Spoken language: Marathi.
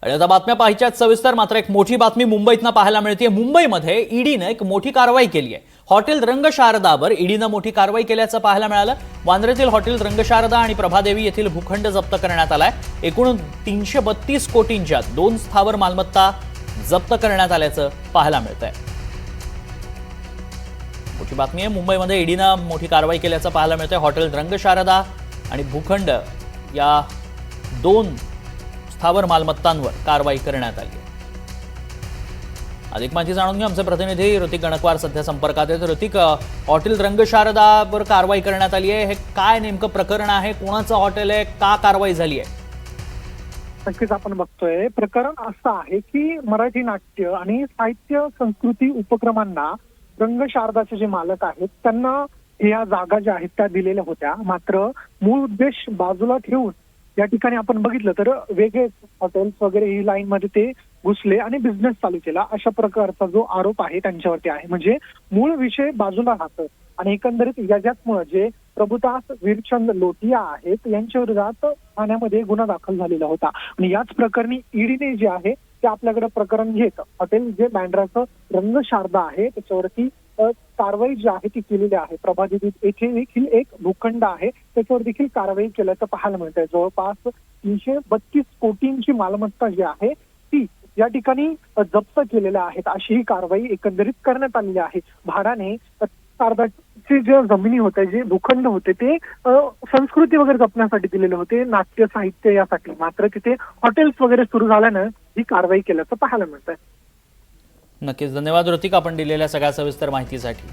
आणि आता बातम्या पाहायच्यात सविस्तर। मात्र एक मोठी बातमी मुंबईतनं पाहायला मिळते। मुंबईमध्ये ईडीने एक मोठी कारवाई केली आहे। हॉटेल रंगशारदावर ईडीने मोठी कारवाई केल्याचं पाहायला मिळालं। वांद्र्यातील हॉटेल रंगशारदा आणि प्रभादेवी येथील भूखंड जप्त करण्यात आलाय। एकूण 332 कोटींच्या 2 स्थावर मालमत्ता जप्त करण्यात आल्याचं पाहायला मिळतंय। मोठी बातमी आहे। मुंबईमध्ये ईडीने मोठी कारवाई केल्याचं पाहायला मिळतंय। हॉटेल रंगशारदा आणि भूखंड या 2 स्थावर मालमत्तांवर कारवाई करण्यात आली आहे। अधिक माहिती जाणून घेऊ आमचे प्रतिनिधी ऋतिक गणकवार सध्या संपर्कात आहेत। ऋतिक, हॉटेल रंगशारदावर कारवाई करण्यात आली आहे, हे काय नेमकं प्रकरण आहे? कोणाचं हॉटेल आहे? का कारवाई झाली आहे? नक्कीच आपण बघतोय प्रकरण असं आहे की मराठी नाट्य आणि साहित्य संस्कृती उपक्रमांना रंगशारदाचे जे मालक आहेत त्यांना या जागा ज्या आहेत त्या दिलेल्या होत्या। मात्र मूळ उद्देश बाजूला ठेवून या ठिकाणी आपण बघितलं तर वेगळे हॉटेल्स वगैरे ही लाईन मध्ये ते घुसले आणि बिझनेस चालू केला, अशा प्रकारचा जो आरोप आहे त्यांच्यावरती आहे। म्हणजे मूळ विषय बाजूला राहतो आणि एकंदरीत याच्यामुळे जे प्रभुदास वीरचंद लोटिया आहेत यांच्या विरोधात ठाण्यामध्ये गुन्हा दाखल झालेला होता। आणि याच प्रकरणी ईडीने जे आहे ते आपल्याकडे प्रकरण घेत हॉटेल जे बँड्राचं रंगशारदा आहे त्याच्यावरती कारवाई जी आहे ती केलेली आहे। प्रभादेवी येथे देखील एक भूखंड आहे त्याच्यावर देखील कारवाई केल्याचं पाहायला मिळतंय। जवळपास 332 कोटींची मालमत्ता जी आहे ती या ठिकाणी जप्त केलेल्या आहेत, अशी ही कारवाई एकंदरीत करण्यात आलेली आहे। भाडाने शारदाचे जे जमिनी होते, जे भूखंड होते ते संस्कृती वगैरे जपण्यासाठी दिलेले होते, नाट्य साहित्य यासाठी। मात्र तिथे हॉटेल्स वगैरे सुरू झाल्यानं ही कारवाई केल्याचं पाहायला मिळतंय। नक्कीच, धन्यवाद ऋतिक, आपण दिलेल्या सगळ्या सविस्तर माहितीसाठी।